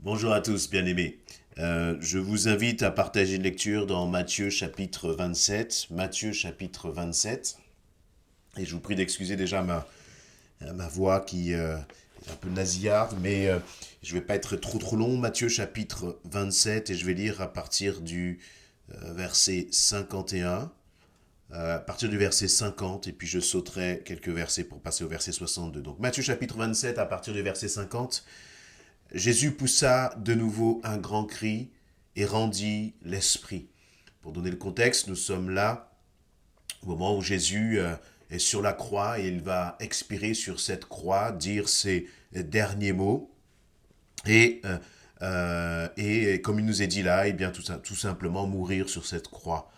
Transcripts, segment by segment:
Bonjour à tous, bien-aimés. Je vous invite à partager une lecture dans Matthieu chapitre 27. Matthieu chapitre 27. Et je vous prie d'excuser déjà ma voix qui est un peu nasillarde, mais je ne vais pas être trop long. Matthieu chapitre 27, et je vais lire à partir du verset 51. À partir du verset 50, et puis je sauterai quelques versets pour passer au verset 62. Donc Matthieu chapitre 27, à partir du verset 50. Jésus poussa de nouveau un grand cri et rendit l'esprit. Pour donner le contexte, nous sommes là au moment où Jésus est sur la croix et il va expirer sur cette croix, dire ses derniers mots. Et, comme il nous est dit là, et bien tout simplement mourir sur cette croix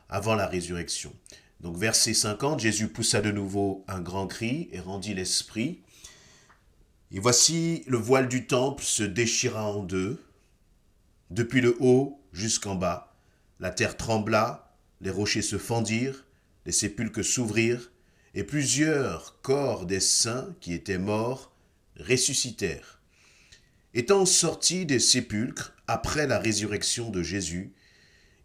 avant la résurrection. Donc verset 50, Jésus poussa de nouveau un grand cri et rendit l'esprit. Et voici le voile du temple se déchira en deux, depuis le haut jusqu'en bas. La terre trembla, les rochers se fendirent, les sépulcres s'ouvrirent, et plusieurs corps des saints qui étaient morts ressuscitèrent. Étant sortis des sépulcres après la résurrection de Jésus,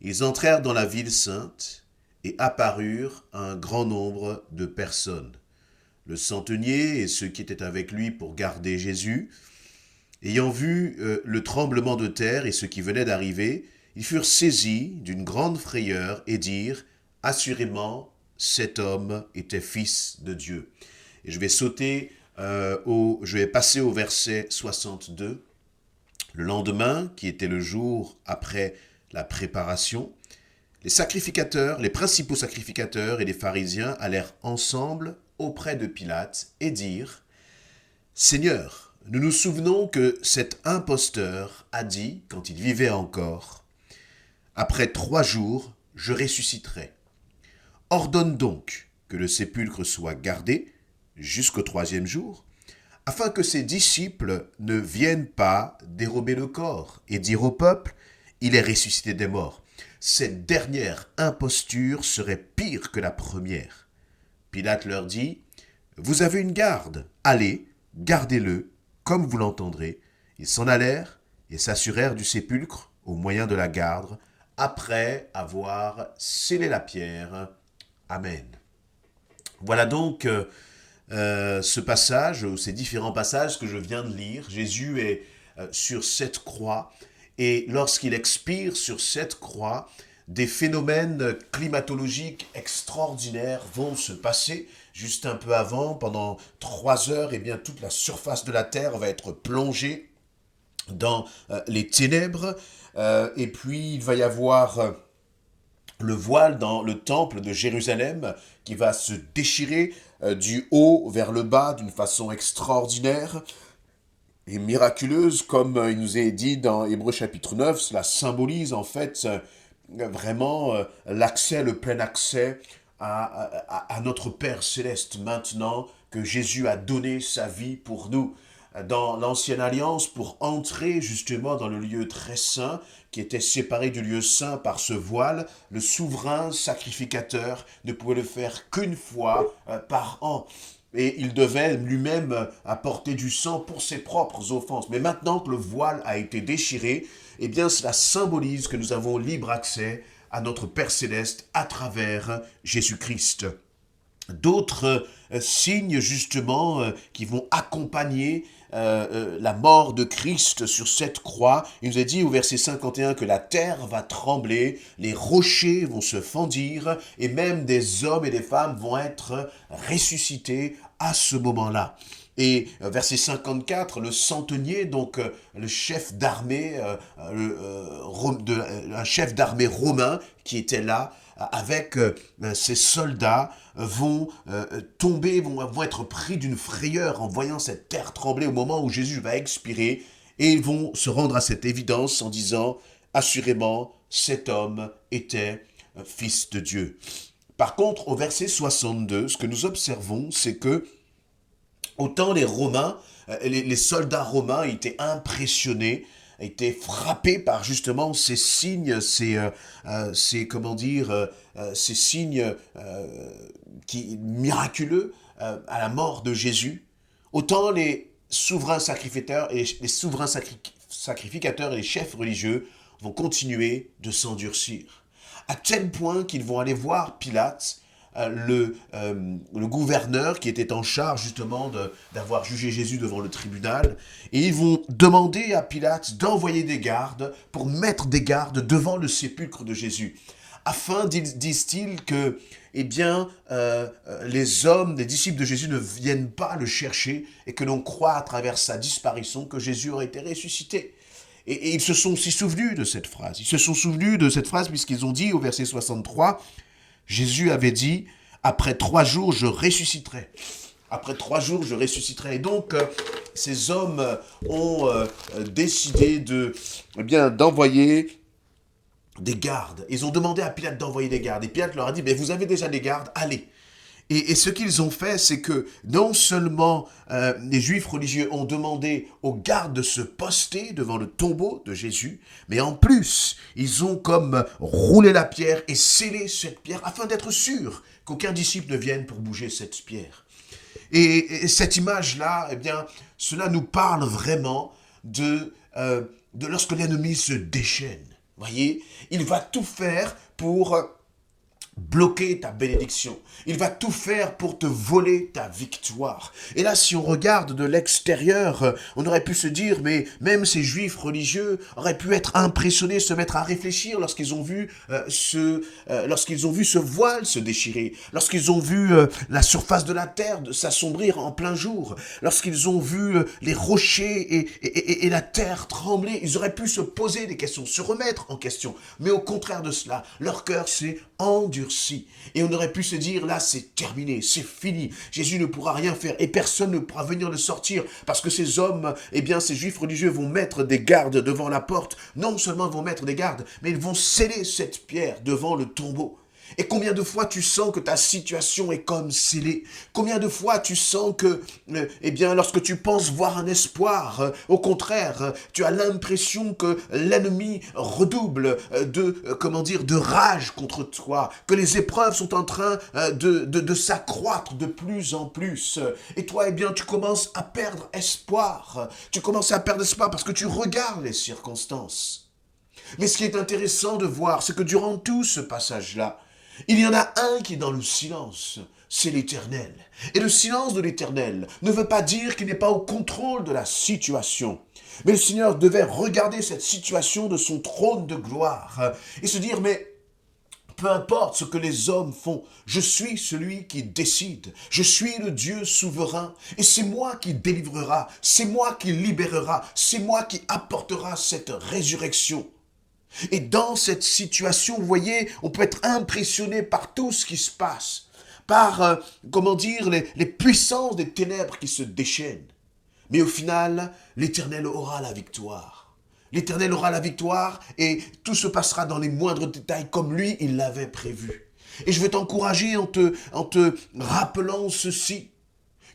ils entrèrent dans la ville sainte et apparurent à un grand nombre de personnes. Le centenier et ceux qui étaient avec lui pour garder Jésus, ayant vu le tremblement de terre et ce qui venait d'arriver, ils furent saisis d'une grande frayeur et dirent, assurément, cet homme était fils de Dieu. Et je vais je vais passer au verset 62. Le lendemain, qui était le jour après la préparation, les sacrificateurs, les principaux sacrificateurs et les pharisiens allèrent ensemble auprès de Pilate et dirent, Seigneur, nous nous souvenons que cet imposteur a dit, quand il vivait encore, après 3 jours, je ressusciterai. Ordonne donc que le sépulcre soit gardé jusqu'au 3e jour, afin que ses disciples ne viennent pas dérober le corps et dire au peuple, il est ressuscité des morts. Cette dernière imposture serait pire que la première. Pilate leur dit, vous avez une garde, allez, gardez-le, comme vous l'entendrez. Ils s'en allèrent et s'assurèrent du sépulcre au moyen de la garde, après avoir scellé la pierre. Amen. Voilà donc ce passage, ou ces différents passages que je viens de lire. Jésus est sur cette croix, et lorsqu'il expire sur cette croix, des phénomènes climatologiques extraordinaires vont se passer. Juste un peu avant, pendant 3 heures, eh bien, toute la surface de la Terre va être plongée dans les ténèbres. Et puis, il va y avoir le voile dans le temple de Jérusalem qui va se déchirer du haut vers le bas d'une façon extraordinaire et miraculeuse, comme il nous est dit dans Hébreux chapitre 9. Cela symbolise en fait vraiment l'accès, le plein accès à notre Père céleste maintenant que Jésus a donné sa vie pour nous. Dans l'ancienne alliance, pour entrer justement dans le lieu très saint, qui était séparé du lieu saint par ce voile, le souverain sacrificateur ne pouvait le faire qu'une fois par an. Et il devait lui-même apporter du sang pour ses propres offenses. Mais maintenant que le voile a été déchiré, eh bien cela symbolise que nous avons libre accès à notre Père céleste à travers Jésus-Christ. D'autres signes justement qui vont accompagner la mort de Christ sur cette croix. Il nous est dit au verset 51 que la terre va trembler, les rochers vont se fendir et même des hommes et des femmes vont être ressuscités à ce moment-là. Et verset 54, le centenier, donc le chef d'armée, un chef d'armée romain qui était là, avec ses soldats, vont tomber, vont être pris d'une frayeur en voyant cette terre trembler au moment où Jésus va expirer, et ils vont se rendre à cette évidence en disant, assurément, cet homme était fils de Dieu. Par contre, au verset 62, ce que nous observons, c'est que autant les Romains, les soldats romains étaient impressionnés, étaient frappés par justement ces signes, ces signes miraculeux à la mort de Jésus. Autant les souverains sacrificateurs et les souverains sacrificateurs et les chefs religieux vont continuer de s'endurcir. À tel point qu'ils vont aller voir Pilate, le gouverneur qui était en charge justement d'avoir jugé Jésus devant le tribunal, et ils vont demander à Pilate d'envoyer des gardes pour mettre des gardes devant le sépulcre de Jésus, afin, disent-ils, que les hommes, les disciples de Jésus ne viennent pas le chercher et que l'on croit à travers sa disparition que Jésus aurait été ressuscité. Et ils se sont aussi souvenus de cette phrase. Ils se sont souvenus de cette phrase puisqu'ils ont dit au verset 63, Jésus avait dit, après 3 jours, je ressusciterai. Après 3 jours, je ressusciterai. Et donc, ces hommes ont décidé d'envoyer des gardes. Ils ont demandé à Pilate d'envoyer des gardes. Et Pilate leur a dit, mais vous avez déjà des gardes, allez. Et ce qu'ils ont fait, c'est que non seulement les juifs religieux ont demandé aux gardes de se poster devant le tombeau de Jésus, mais en plus, ils ont comme roulé la pierre et scellé cette pierre afin d'être sûrs qu'aucun disciple ne vienne pour bouger cette pierre. Et cette image-là, cela nous parle vraiment de lorsque l'ennemi se déchaîne. Voyez, il va tout faire pour bloquer ta bénédiction. Il va tout faire pour te voler ta victoire. Et là, si on regarde de l'extérieur, on aurait pu se dire, mais même ces juifs religieux auraient pu être impressionnés, se mettre à réfléchir lorsqu'ils ont vu ce voile se déchirer, lorsqu'ils ont vu la surface de la terre s'assombrir en plein jour, lorsqu'ils ont vu les rochers et la terre trembler. Ils auraient pu se poser des questions, se remettre en question. Mais au contraire de cela, leur cœur s'est endurci. Et on aurait pu se dire, là, c'est terminé, c'est fini. Jésus ne pourra rien faire et personne ne pourra venir le sortir parce que ces hommes, ces juifs religieux vont mettre des gardes devant la porte. Non seulement ils vont mettre des gardes, mais ils vont sceller cette pierre devant le tombeau. Et combien de fois tu sens que ta situation est comme scellée? Combien de fois tu sens que, lorsque tu penses voir un espoir, au contraire, tu as l'impression que l'ennemi redouble de rage contre toi, que les épreuves sont en train de s'accroître de plus en plus. Et toi, tu commences à perdre espoir. Tu commences à perdre espoir parce que tu regardes les circonstances. Mais ce qui est intéressant de voir, c'est que durant tout ce passage-là, il y en a un qui est dans le silence, c'est l'Éternel. Et le silence de l'Éternel ne veut pas dire qu'il n'est pas au contrôle de la situation. Mais le Seigneur devait regarder cette situation de son trône de gloire et se dire, mais peu importe ce que les hommes font, je suis celui qui décide. Je suis le Dieu souverain et c'est moi qui délivrera, c'est moi qui libérera, c'est moi qui apportera cette résurrection. Et dans cette situation, vous voyez, on peut être impressionné par tout ce qui se passe, par, les puissances des ténèbres qui se déchaînent. Mais au final, l'Éternel aura la victoire. L'Éternel aura la victoire et tout se passera dans les moindres détails comme lui, il l'avait prévu. Et je veux t'encourager en te rappelant ceci,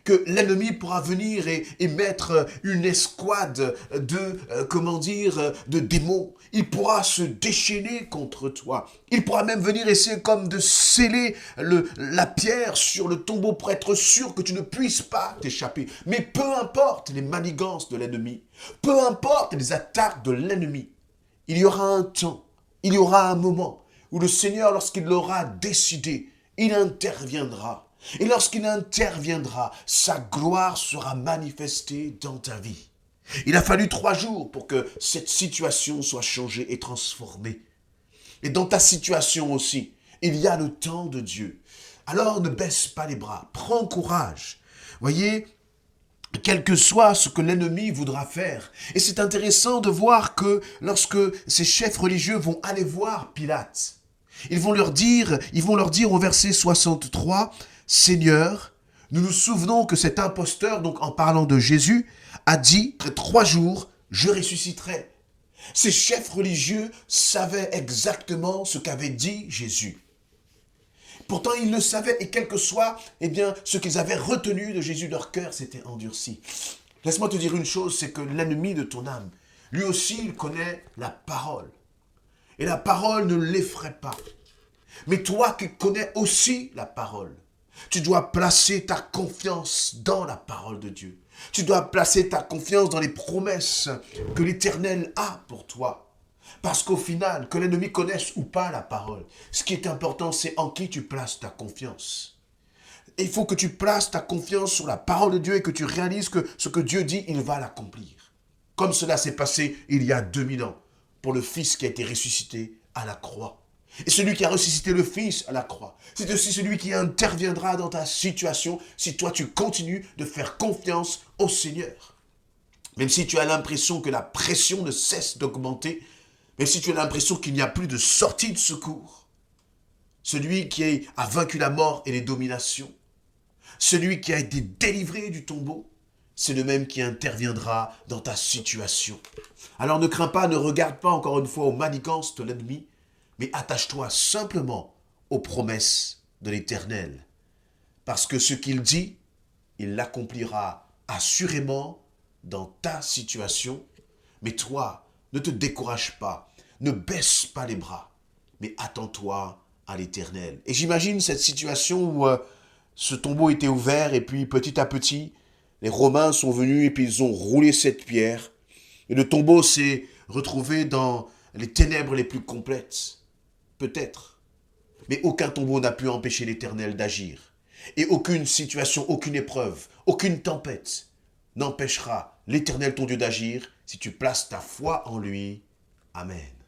que l'ennemi pourra venir et mettre une escouade de démons. Il pourra se déchaîner contre toi. Il pourra même venir essayer comme de sceller la pierre sur le tombeau pour être sûr que tu ne puisses pas t'échapper. Mais peu importe les manigances de l'ennemi, peu importe les attaques de l'ennemi, il y aura un temps, il y aura un moment où le Seigneur, lorsqu'il l'aura décidé, il interviendra. Et lorsqu'il interviendra, sa gloire sera manifestée dans ta vie. Il a fallu 3 jours pour que cette situation soit changée et transformée. Et dans ta situation aussi, il y a le temps de Dieu. Alors ne baisse pas les bras, prends courage. Voyez, quel que soit ce que l'ennemi voudra faire. Et c'est intéressant de voir que lorsque ces chefs religieux vont aller voir Pilate, ils vont leur dire au verset 63, « Seigneur, nous nous souvenons que cet imposteur, donc en parlant de Jésus, a dit, après 3 jours, je ressusciterai. » Ces chefs religieux savaient exactement ce qu'avait dit Jésus. Pourtant, ils le savaient, et quel que soit ce qu'ils avaient retenu de Jésus, leur cœur s'était endurci. Laisse-moi te dire une chose, c'est que l'ennemi de ton âme, lui aussi, il connaît la parole. Et la parole ne l'effraie pas. Mais toi qui connais aussi la parole, tu dois placer ta confiance dans la parole de Dieu. Tu dois placer ta confiance dans les promesses que l'Éternel a pour toi. Parce qu'au final, que l'ennemi connaisse ou pas la parole, ce qui est important, c'est en qui tu places ta confiance. Et il faut que tu places ta confiance sur la parole de Dieu et que tu réalises que ce que Dieu dit, il va l'accomplir. Comme cela s'est passé il y a 2000 ans pour le Fils qui a été ressuscité à la croix. Et celui qui a ressuscité le Fils à la croix, c'est aussi celui qui interviendra dans ta situation si toi tu continues de faire confiance au Seigneur. Même si tu as l'impression que la pression ne cesse d'augmenter, même si tu as l'impression qu'il n'y a plus de sortie de secours, celui qui a vaincu la mort et les dominations, celui qui a été délivré du tombeau, c'est le même qui interviendra dans ta situation. Alors ne crains pas, ne regarde pas encore une fois aux manigances de l'ennemi, mais attache-toi simplement aux promesses de l'Éternel. Parce que ce qu'il dit, il l'accomplira assurément dans ta situation. Mais toi, ne te décourage pas, ne baisse pas les bras, mais attends-toi à l'Éternel. Et j'imagine cette situation où ce tombeau était ouvert et puis petit à petit, les Romains sont venus et puis ils ont roulé cette pierre. Et le tombeau s'est retrouvé dans les ténèbres les plus complètes. Peut-être. Mais aucun tombeau n'a pu empêcher l'Éternel d'agir. Et aucune situation, aucune épreuve, aucune tempête n'empêchera l'Éternel ton Dieu d'agir si tu places ta foi en lui. Amen.